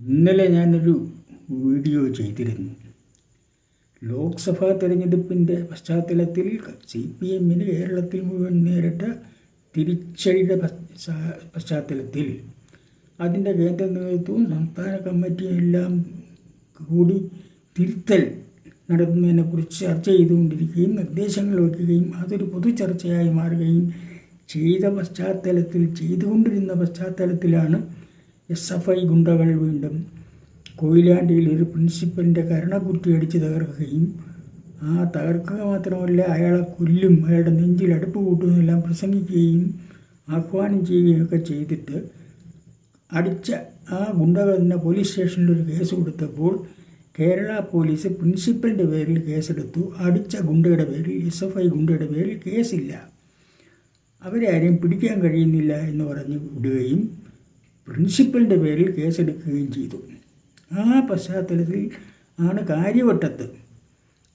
ഇന്നലെ ഞാനൊരു വീഡിയോ ചെയ്തിരുന്നു. ലോക്സഭാ തെരഞ്ഞെടുപ്പിൻ്റെ പശ്ചാത്തലത്തിൽ CPM കേരളത്തിൽ മുഴുവൻ നേരിട്ട തിരിച്ചടിയുടെ പശ്ചാത്തലത്തിൽ അതിൻ്റെ കേന്ദ്ര നേതൃത്വവും സംസ്ഥാന കമ്മിറ്റിയും എല്ലാം കൂടി തിരുത്തൽ നടത്തുന്നതിനെക്കുറിച്ച് ചർച്ച ചെയ്തുകൊണ്ടിരിക്കുകയും നിർദ്ദേശങ്ങൾ വയ്ക്കുകയും അതൊരു പൊതു ചർച്ചയായി മാറുകയും ചെയ്തുകൊണ്ടിരുന്ന പശ്ചാത്തലത്തിലാണ് SFI ഗുണ്ടകൾ വീണ്ടും കൊയിലാണ്ടിയിൽ ഒരു പ്രിൻസിപ്പലിൻ്റെ കരണക്കുറ്റി അടിച്ച് തകർക്കുകയും തകർക്കുക മാത്രമല്ല അയാളെ കൊല്ലും, അയാളുടെ നെഞ്ചിൽ അടുപ്പ് കൂട്ടുമെന്നെല്ലാം പ്രസംഗിക്കുകയും ആഹ്വാനം ചെയ്യുകയൊക്കെ ചെയ്തിട്ട് അടിച്ച ഗുണ്ടകൾ തന്നെ പോലീസ് സ്റ്റേഷനിൽ ഒരു കേസ് കൊടുത്തപ്പോൾ കേരള പോലീസ് പ്രിൻസിപ്പലിൻ്റെ പേരിൽ കേസെടുത്തു. അടിച്ച ഗുണ്ടയുടെ പേരിൽ, SFI ഗുണ്ടയുടെ പേരിൽ കേസില്ല, അവരെ ആരെയും പിടിക്കാൻ കഴിയുന്നില്ല എന്ന് പറഞ്ഞ് വിടുകയും പ്രിൻസിപ്പലിൻ്റെ പേരിൽ കേസെടുക്കുകയും ചെയ്തു. ആ പശ്ചാത്തലത്തിൽ ആണ് കാര്യവട്ടത്ത്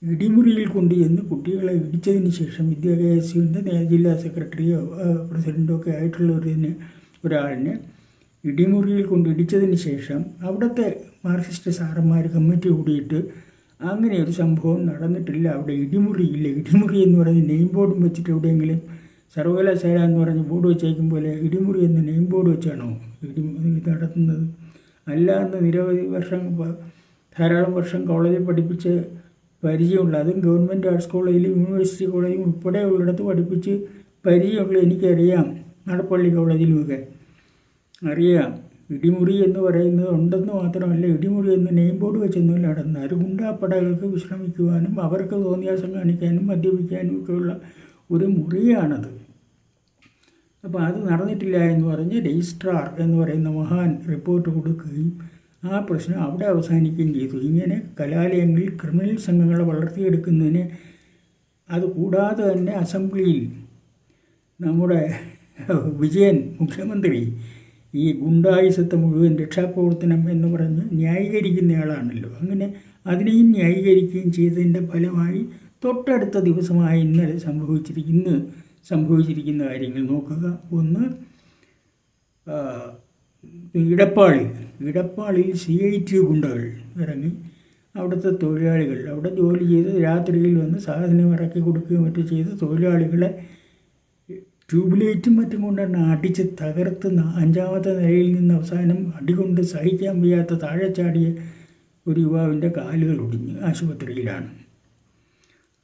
ഇടിമുറിയിൽ കൊണ്ടുചെന്ന് കുട്ടികളെ ഇടിച്ചതിന് ശേഷം വിദ്യാഭ്യാസത്തിൻ്റെ ജില്ലാ സെക്രട്ടറിയോ പ്രസിഡൻറ്റോ ഒക്കെ ആയിട്ടുള്ള ഒരാളിനെ ഇടിമുറിയിൽ കൊണ്ട് ഇടിച്ചതിന് ശേഷം അവിടുത്തെ മാർക്സിസ്റ്റ് സാറന്മാർ കമ്മിറ്റി കൂടിയിട്ട് അങ്ങനെ ഒരു സംഭവം നടന്നിട്ടില്ല, അവിടെ ഇടിമുറിയില്ല. ഇടിമുറി എന്ന് പറഞ്ഞ് നെയിം ബോർഡും വെച്ചിട്ട് എവിടെയെങ്കിലും സർവകലാശാല എന്ന് പറഞ്ഞ് ബോർഡ് വെച്ചേക്കും പോലെ ഇടിമുറി എന്ന് നെയിം ബോർഡ് വെച്ചാണോ ഇടിമുറി നടത്തുന്നത്? അല്ലാന്ന് നിരവധി ധാരാളം വർഷം കോളേജിൽ പഠിപ്പിച്ച് പരിചയമുള്ള, അതും ഗവൺമെൻറ് ആർട്സ് കോളേജിലും യൂണിവേഴ്സിറ്റി കോളേജിലും ഉൾപ്പെടെ ഉള്ളിടത്ത് പഠിപ്പിച്ച് പരിചയമുള്ള എനിക്കറിയാം. നടപ്പള്ളി കോളേജിലുമൊക്കെ അറിയാം. ഇടിമുറി എന്ന് പറയുന്നത് ഉണ്ടെന്ന് മാത്രമല്ല, ഇടിമുറി എന്ന് നെയിം ബോർഡ് വെച്ചൊന്നും നടന്നത് ഒരു ഗുണ്ടാപ്പടകൾക്ക് വിശ്രമിക്കുവാനും അവർക്ക് തോന്നിയാസം കാണിക്കാനും മദ്യപിക്കാനും ഒക്കെയുള്ള ഒരു മുറിയാണത്. അപ്പോൾ അത് നടന്നിട്ടില്ല എന്ന് പറഞ്ഞ് രജിസ്ട്രാർ എന്ന് പറയുന്ന മഹാൻ റിപ്പോർട്ട് കൊടുക്കുകയും ആ പ്രശ്നം അവിടെ അവസാനിക്കുകയും ചെയ്തു. ഇങ്ങനെ കലാലയങ്ങളിൽ ക്രിമിനൽ സംഘങ്ങളെ വളർത്തിയെടുക്കുന്നതിന്, അതുകൂടാതെ തന്നെ അസംബ്ലിയിൽ നമ്മുടെ വിജയൻ മുഖ്യമന്ത്രി ഈ ഗുണ്ടായുസത്തെ മുഴുവൻ രക്ഷാപ്രവർത്തനം എന്ന് പറഞ്ഞ് ന്യായീകരിക്കുന്നയാളാണല്ലോ. അങ്ങനെ അതിനെയും ന്യായീകരിക്കുകയും ചെയ്തതിൻ്റെ ഫലമായി തൊട്ടടുത്ത ദിവസമായി ഇന്നലെ സംഭവിച്ചിരിക്കുന്ന കാര്യങ്ങൾ നോക്കുക. ഒന്ന്, ഇടപ്പാളിൽ CIT ഗുണ്ടകൾ ഇറങ്ങി അവിടുത്തെ തൊഴിലാളികൾ, അവിടെ ജോലി ചെയ്ത് രാത്രിയിൽ വന്ന് സാധനം ഇറക്കി കൊടുക്കുകയും മറ്റും ചെയ്ത് തൊഴിലാളികളെ ട്യൂബ്ലൈറ്റും മറ്റും കൊണ്ടാണ് അടിച്ച് തകർത്ത് 5ാമത്തെ നിലയിൽ നിന്ന് അവസാനം അടികൊണ്ട് സഹിക്കാൻ വയ്യാത്ത താഴെ ചാടിയ ഒരു യുവാവിൻ്റെ കാലുകൾ ഒടിഞ്ഞ് ആശുപത്രിയിലാണ്.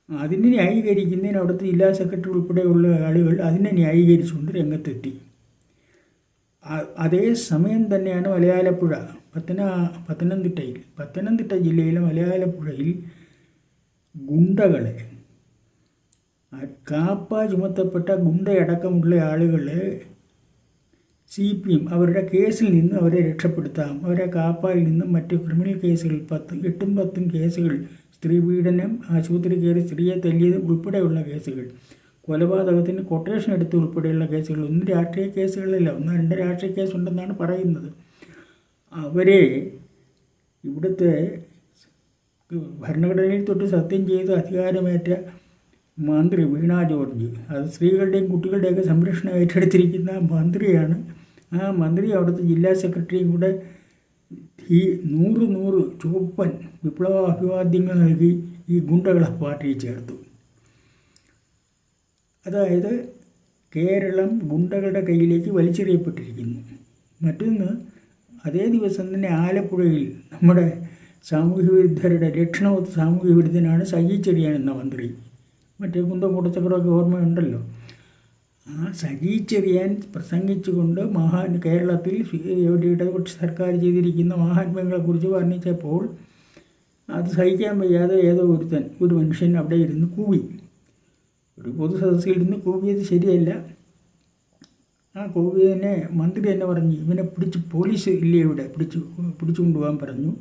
അതിനെ ന്യായീകരിക്കുന്നതിന് അവിടുത്തെ ജില്ലാ സെക്രട്ടറി ഉൾപ്പെടെയുള്ള ആളുകൾ അതിനെ ന്യായീകരിച്ചുകൊണ്ട് രംഗത്തെത്തി. അതേ സമയം തന്നെയാണ് പത്തനംതിട്ട ജില്ലയിലെ മലയാലപ്പുഴയിൽ ഗുണ്ടകളെ, കാപ്പ ചുമത്തപ്പെട്ട ഗുണ്ടയടക്കമുള്ള ആളുകളെ CPM അവരുടെ കേസിൽ നിന്ന് അവരെ രക്ഷപ്പെടുത്താം, അവരെ കാപ്പയിൽ നിന്നും മറ്റ് ക്രിമിനൽ കേസുകൾ 8-10 കേസുകൾ, സ്ത്രീപീഡനം, ആശുപത്രി കയറി സ്ത്രീയെ തല്ലിയത് ഉൾപ്പെടെയുള്ള കേസുകൾ, കൊലപാതകത്തിന് കൊട്ടേഷൻ എടുത്ത് ഉൾപ്പെടെയുള്ള കേസുകൾ, ഒന്നും രാഷ്ട്രീയ കേസുകളല്ല, 1-2 രാഷ്ട്രീയ കേസുണ്ടെന്നാണ് പറയുന്നത്. അവരെ ഇവിടുത്തെ ഭരണഘടനയിൽ തൊട്ട് സത്യം ചെയ്ത് അധികാരമേറ്റ മന്ത്രി വീണ ജോർജ്, അത് സ്ത്രീകളുടെയും കുട്ടികളുടെയൊക്കെ സംരക്ഷണം ഏറ്റെടുത്തിരിക്കുന്ന മന്ത്രിയാണ്. ആ മന്ത്രി അവിടുത്തെ ജില്ലാ സെക്രട്ടറിയും കൂടെ ഈ 100 ചുവപ്പൻ വിപ്ലവ അഭിവാദ്യങ്ങൾ നൽകി ഈ ഗുണ്ടകളെ പാർട്ടിയിൽ ചേർത്തു. അതായത് കേരളം ഗുണ്ടകളുടെ കയ്യിലേക്ക് വലിച്ചെറിയപ്പെട്ടിരിക്കുന്നു. മറ്റൊന്ന്, അതേ ദിവസം തന്നെ ആലപ്പുഴയിൽ നമ്മുടെ സാമൂഹ്യവിരുദ്ധരുടെ ലക്ഷണമൊത്ത സാമൂഹ്യ വിരുദ്ധനാണ് സജി ചെറിയാൻ എന്ന മന്ത്രി. മറ്റേ കുന്തം കൂടച്ചക്രമൊക്കെ ഓർമ്മയുണ്ടല്ലോ. ആ സജി ചെറിയാൻ പ്രസംഗിച്ചുകൊണ്ട് കേരളത്തിൽ ഇടതുപക്ഷ സർക്കാർ ചെയ്തിരിക്കുന്ന മഹാത്മ്യങ്ങളെക്കുറിച്ച് വർണ്ണിച്ചപ്പോൾ അത് സഹിക്കാൻ വയ്യാതെ ഒരു മനുഷ്യൻ അവിടെ ഇരുന്ന് കൂവി. ഒരു പൊതു സദസ്സിൽ ഇരുന്ന് കൂവിയത് ശരിയല്ല. ആ കൂവിയതിനെ മന്ത്രി തന്നെ പറഞ്ഞു, ഇവനെ പോലീസ് ഇല്ലേ ഇവിടെ പിടിച്ചു കൊണ്ടുപോകാൻ പറഞ്ഞു.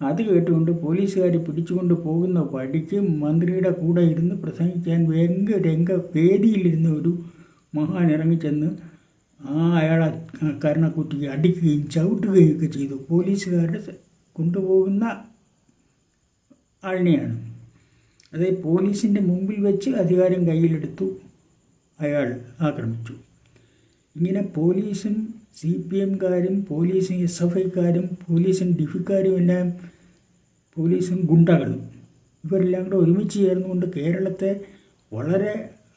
അത് കേട്ടുകൊണ്ട് പോലീസുകാർ പിടിച്ചുകൊണ്ട് പോകുന്ന വഴിക്ക് മന്ത്രിയുടെ കൂടെ ഇരുന്ന് പ്രസംഗിക്കാൻ വേദിയിലിരുന്ന ഒരു മഹാൻ ഇറങ്ങിച്ചെന്ന് അയാളെ കരണക്കുറ്റിക്ക് അടിക്കുകയും ചവിട്ടുകയും ഒക്കെ ചെയ്തു. പോലീസുകാരുടെ കൊണ്ടുപോകുന്ന ആളിനെയാണ്. അതായത് പോലീസിൻ്റെ മുമ്പിൽ വെച്ച് അധികാരം കയ്യിലെടുത്തു അയാൾ ആക്രമിച്ചു. ഇങ്ങനെ പോലീസും CPMകാരും പോലീസും SFIക്കാരും പോലീസും ഡിഫിക്കാരും എല്ലാം പോലീസും ഗുണ്ടകളും ഇവരെല്ലാം കൂടെ ഒരുമിച്ച് ചേർന്നുകൊണ്ട് കേരളത്തെ വളരെ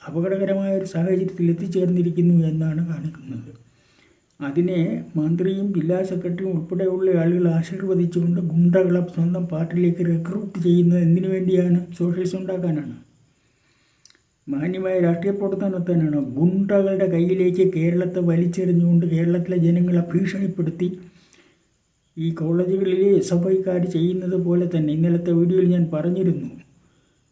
അപകടകരമായ ഒരു സാഹചര്യത്തിൽ എത്തിച്ചേർന്നിരിക്കുന്നു എന്നാണ് കാണിക്കുന്നത്. അതിനെ മന്ത്രിയും ജില്ലാ സെക്രട്ടറിയും ഉൾപ്പെടെയുള്ള ആളുകൾ ആശീർവദിച്ചുകൊണ്ട് ഗുണ്ടകളെ സ്വന്തം പാർട്ടിയിലേക്ക് റിക്രൂട്ട് ചെയ്യുന്നത് എന്തിനു വേണ്ടിയാണ്? സോഷ്യലിസം ഉണ്ടാക്കാനാണ്, മാന്യമായ രാഷ്ട്രീയ പ്രവർത്തനം നടത്താനാണ്. ഗുണ്ടകളുടെ കയ്യിലേക്ക് കേരളത്തെ വലിച്ചെറിഞ്ഞുകൊണ്ട് കേരളത്തിലെ ജനങ്ങളെ ഭീഷണിപ്പെടുത്തി ഈ കോളേജുകളിൽ SFIക്കാർ ചെയ്യുന്നത് പോലെ തന്നെ ഇന്നലത്തെ വീഡിയോയിൽ ഞാൻ പറഞ്ഞിരുന്നു.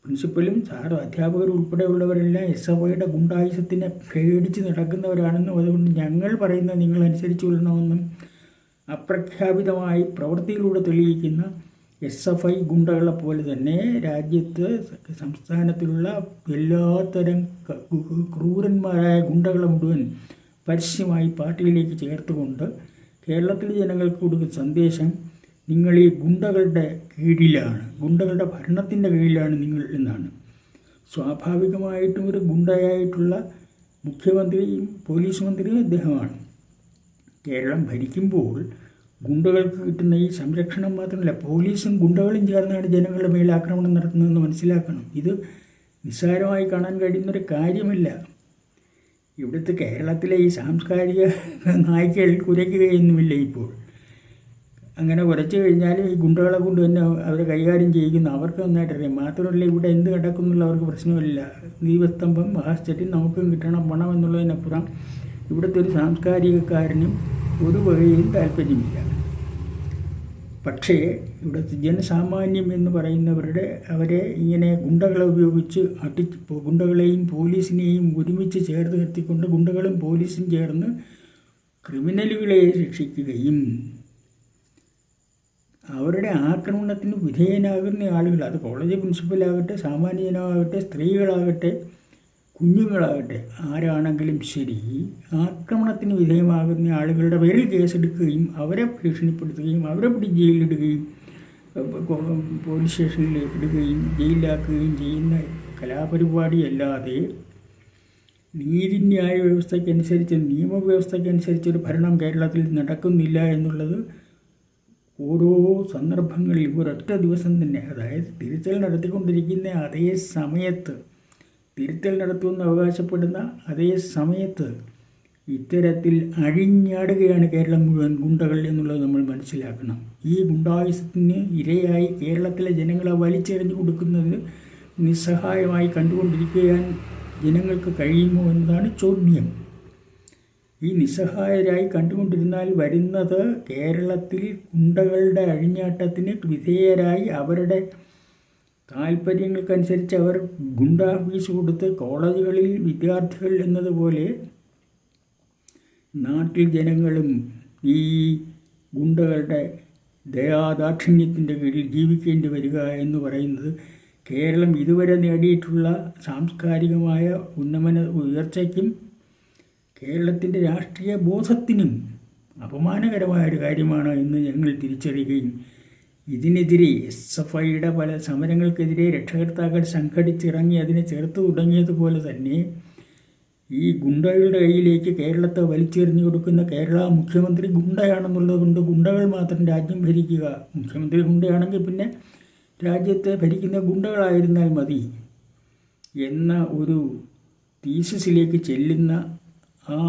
പ്രിൻസിപ്പലും സാറും അധ്യാപകരും ഉൾപ്പെടെയുള്ളവരെല്ലാം SFIയുടെ ഗുണ്ടായുസത്തിനെ പേടിച്ച് നടക്കുന്നവരാണെന്നും അതുകൊണ്ട് ഞങ്ങൾ പറയുന്നത് നിങ്ങൾ അനുസരിച്ച് കൊള്ളണമെന്നും അപ്രഖ്യാപിതമായി പ്രവൃത്തിയിലൂടെ തെളിയിക്കുന്ന SFI ഗുണ്ടകളെ പോലെ തന്നെ രാജ്യത്ത് സംസ്ഥാനത്തിലുള്ള എല്ലാത്തരം ക്രൂരന്മാരായ ഗുണ്ടകളെ മുഴുവൻ പരസ്യമായി പാർട്ടിയിലേക്ക് ചേർത്തുകൊണ്ട് കേരളത്തിലെ ജനങ്ങൾക്ക് കൊടുക്കുന്ന സന്ദേശം നിങ്ങൾ ഈ ഗുണ്ടകളുടെ കീഴിലാണ്, ഗുണ്ടകളുടെ ഭരണത്തിൻ്റെ കീഴിലാണ് നിങ്ങൾ എന്നാണ്. സ്വാഭാവികമായിട്ടും ഒരു ഗുണ്ടയായിട്ടുള്ള മുഖ്യമന്ത്രിയും പോലീസ് മന്ത്രിയും അദ്ദേഹമാണ്. കേരളം ഭരിക്കുമ്പോൾ ഗുണ്ടകൾക്ക് കിട്ടുന്ന ഈ സംരക്ഷണം മാത്രമല്ല, പോലീസും ഗുണ്ടകളും ചേർന്നാണ് ജനങ്ങളുടെ മേൽ ആക്രമണം നടത്തുന്നതെന്ന് മനസ്സിലാക്കണം. ഇത് നിസ്സാരമായി കാണാൻ കഴിയുന്നൊരു കാര്യമല്ല. ഇവിടുത്തെ കേരളത്തിലെ ഈ സാംസ്കാരിക നായ്ക്കൾ കുരയ്ക്കുകയൊന്നുമില്ല. ഇപ്പോൾ അങ്ങനെ കുരച്ചു കഴിഞ്ഞാലും ഈ ഗുണ്ടകളെ കൊണ്ട് തന്നെ അവരെ കൈകാര്യം ചെയ്യിക്കുന്നു. അവർക്ക് നന്നായിട്ടറിയാം. മാത്രമല്ല ഇവിടെ എന്ത് നടക്കുന്നുള്ള അവർക്ക് പ്രശ്നമില്ല. ദീപസ്തംഭം മഹാസ്റ്റഡി നമുക്കും കിട്ടണം പണം എന്നുള്ളതിനപ്പുറം ഇവിടുത്തെ ഒരു സാംസ്കാരികക്കാരനും ഒരു വകയിലും താല്പര്യമില്ല. പക്ഷേ ഇവിടുത്തെ ജനസാമാന്യം എന്ന് പറയുന്നവരുടെ അവരെ ഇങ്ങനെ ഗുണ്ടകളെ ഉപയോഗിച്ച് ഗുണ്ടകളെയും പോലീസിനെയും ഒരുമിച്ച് ചേർത്ത് നിർത്തിക്കൊണ്ട് ഗുണ്ടകളും പോലീസും ചേർന്ന് ക്രിമിനലുകളെ ശിക്ഷിക്കുകയും അവരുടെ ആക്രമണത്തിന് വിധേയനാകുന്ന ആളുകൾ, അത് കോളേജ് പ്രിൻസിപ്പലാകട്ടെ, സാമാന്യജനമാകട്ടെ, സ്ത്രീകളാകട്ടെ, കുഞ്ഞുങ്ങളാകട്ടെ, ആരാണെങ്കിലും ശരി, ആക്രമണത്തിന് വിധേയമാകുന്ന ആളുകളുടെ പേരിൽ കേസെടുക്കുകയും അവരെ ഭീഷണിപ്പെടുത്തുകയും അവരെ പിടിച്ച് ജയിലിലിടുകയും പോലീസ് സ്റ്റേഷനിൽ ഇടുകയും ജയിലിലാക്കുകയും ചെയ്യുന്ന കലാപരിപാടിയല്ലാതെ നീതിന്യായ വ്യവസ്ഥയ്ക്കനുസരിച്ച് നിയമവ്യവസ്ഥയ്ക്കനുസരിച്ചൊരു ഭരണം കേരളത്തിൽ നടക്കുന്നില്ല എന്നുള്ളത് ഓരോ സന്ദർഭങ്ങളിൽ ഒരൊറ്റ ദിവസം തന്നെ, അതായത് തിരുത്തൽ നടത്തിക്കൊണ്ടിരിക്കുന്ന അതേ സമയത്ത്, തിരുത്തൽ നടത്തുമെന്ന് അവകാശപ്പെടുന്ന അതേ സമയത്ത് ഇത്തരത്തിൽ അഴിഞ്ഞാടുകയാണ് കേരളം മുഴുവൻ ഗുണ്ടകൾ എന്നുള്ളത് നമ്മൾ മനസ്സിലാക്കണം. ഈ ഗുണ്ടായുസത്തിന് ഇരയായി കേരളത്തിലെ ജനങ്ങളെ വലിച്ചെറിഞ്ഞു കൊടുക്കുന്നത് നിസ്സഹായമായി കണ്ടുകൊണ്ടിരിക്കാൻ ജനങ്ങൾക്ക് കഴിയുമോ എന്നതാണ് ചോദ്യം. ഈ നിസ്സഹായരായി കണ്ടുകൊണ്ടിരുന്നാൽ വരുന്നത് കേരളത്തിൽ ഗുണ്ടകളുടെ അഴിഞ്ഞാട്ടത്തിന് വിധേയരായി അവരുടെ താല്പര്യങ്ങൾക്കനുസരിച്ച് അവർ ഗുണ്ടാ ഫീസ് കൊടുത്ത് കോളേജുകളിൽ വിദ്യാർത്ഥികൾ എന്നതുപോലെ നാട്ടിൽ ജനങ്ങളും ഈ ഗുണ്ടകളുടെ ദയാദാക്ഷിണ്യത്തിൻ്റെ കീഴിൽ ജീവിക്കേണ്ടി വരിക എന്ന് പറയുന്നത് കേരളം ഇതുവരെ നേടിയിട്ടുള്ള സാംസ്കാരികമായ ഉയർച്ചയ്ക്കും കേരളത്തിൻ്റെ രാഷ്ട്രീയ ബോധത്തിനും അപമാനകരമായൊരു കാര്യമാണ് എന്ന് ഞങ്ങൾ തിരിച്ചറിയുകയും ഇതിനെതിരെ SFIയുടെ പല സമരങ്ങൾക്കെതിരെ രക്ഷകർത്താക്കൾ സംഘടിച്ചിറങ്ങി അതിനെ ചേർത്ത് തുടങ്ങിയതുപോലെ തന്നെ ഈ ഗുണ്ടകളുടെ കയ്യിലേക്ക് കേരളത്തെ വലിച്ചെറിഞ്ഞു കൊടുക്കുന്ന കേരള മുഖ്യമന്ത്രി ഗുണ്ടയാണെന്നുള്ളത് കൊണ്ട് ഗുണ്ടകൾ മാത്രം രാജ്യം ഭരിക്കുക, മുഖ്യമന്ത്രി ഗുണ്ടയാണെങ്കിൽ പിന്നെ രാജ്യത്തെ ഭരിക്കുന്ന ഗുണ്ടകളായിരുന്നാൽ മതി എന്ന ഒരു തീസിസിലേക്ക് ചെല്ലുന്ന ആ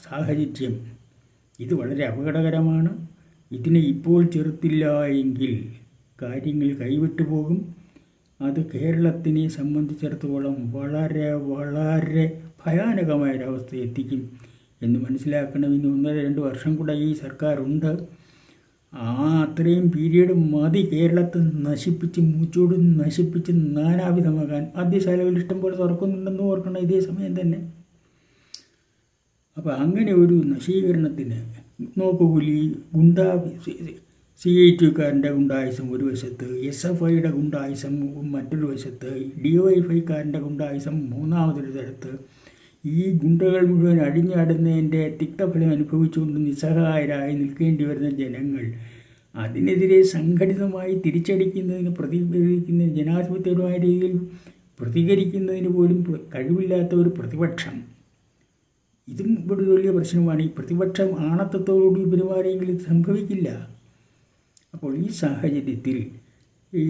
സാഹചര്യം ഇത് വളരെ അപകടകരമാണ്. ഇതിനെ ഇപ്പോൾ ചെറുത്തില്ല എങ്കിൽ കാര്യങ്ങൾ കൈവിട്ടു പോകും. അത് കേരളത്തിനെ സംബന്ധിച്ചിടത്തോളം വളരെ വളരെ ഭയാനകമായൊരവസ്ഥ എത്തിക്കും എന്ന് മനസ്സിലാക്കണം. ഇനി 1-2 വർഷം കൂടെ ഈ സർക്കാരുണ്ട്. അത്രയും പീരീഡ് മതി കേരളത്തെ നശിപ്പിച്ച് മൂച്ചോട് നശിപ്പിച്ച് നാനാവിധമാകാൻ. മദ്യശാലകൾ ഇഷ്ടംപോലെ തുറക്കുന്നുണ്ടെന്ന് ഓർക്കണം ഇതേ സമയം തന്നെ. അപ്പോൾ അങ്ങനെ ഒരു നശീകരണത്തിന് നോക്കുകൂലി ഗുണ്ടാ CITക്കാരൻ്റെ ഗുണ്ടായുസം ഒരു വശത്ത്, SFIയുടെ ഗുണ്ടായുസം മറ്റൊരു വശത്ത്, DYFIക്കാരൻ്റെ ഗുണ്ടായുസം മൂന്നാമതൊരു തരത്ത്, ഈ ഗുണ്ടകൾ മുഴുവൻ അഴിഞ്ഞാടുന്നതിൻ്റെ തിക്തഫലം അനുഭവിച്ചുകൊണ്ട് നിസ്സഹായരായി നിൽക്കേണ്ടി വരുന്ന ജനങ്ങൾ, അതിനെതിരെ സംഘടിതമായി തിരിച്ചടിക്കുന്നതിന് പ്രതികരിക്കുന്നതിന് ജനാധിപത്യപരമായ രീതിയിൽ പ്രതികരിക്കുന്നതിന് പോലും കഴിവില്ലാത്ത ഒരു പ്രതിപക്ഷം ഇതും ഇവിടെ വലിയ പ്രശ്നമാണ്. ഈ പ്രതിപക്ഷം ആണത്തത്തോടുകൂടി പെരുമാറിയെങ്കിൽ ഇത് സംഭവിക്കില്ല. അപ്പോൾ ഈ സാഹചര്യത്തിൽ ഈ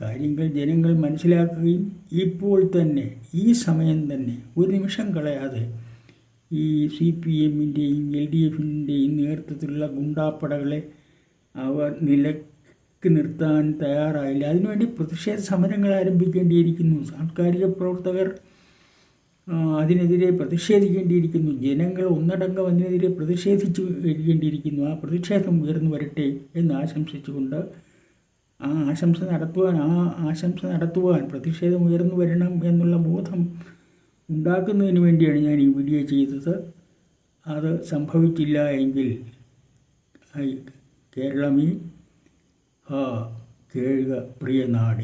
കാര്യങ്ങൾ ജനങ്ങൾ മനസ്സിലാക്കുകയും ഇപ്പോൾ തന്നെ ഈ സമയം തന്നെ ഒരു നിമിഷം കളയാതെ ഈ CPM-ൻ്റെയും LDF-ൻ്റെയും നേതൃത്വത്തിലുള്ള ഗുണ്ടാപ്പടകളെ അവർ നിലക്ക് നിർത്താൻ തയ്യാറായില്ല. അതിനുവേണ്ടി പ്രതിഷേധ സമരങ്ങൾ ആരംഭിക്കേണ്ടിയിരിക്കുന്നു. സാംസ്കാരിക പ്രവർത്തകർ അതിനെതിരെ പ്രതിഷേധിക്കേണ്ടിയിരിക്കുന്നു. ജനങ്ങൾ ഒന്നടങ്കം അതിനെതിരെ പ്രതിഷേധിച്ചു വരികേണ്ടിയിരിക്കുന്നു. ആ പ്രതിഷേധം ഉയർന്നു വരട്ടെ എന്ന് ആശംസിച്ചുകൊണ്ട് ആ ആശംസ നടത്തുവാൻ പ്രതിഷേധം ഉയർന്നു വരണം എന്നുള്ള ബോധം ഉണ്ടാക്കുന്നതിന് വേണ്ടിയാണ് ഞാൻ ഈ വീഡിയോ ചെയ്തത്. അത് സംഭവിച്ചില്ല എങ്കിൽ കേരളമേ കേൾക പ്രിയ നാട്.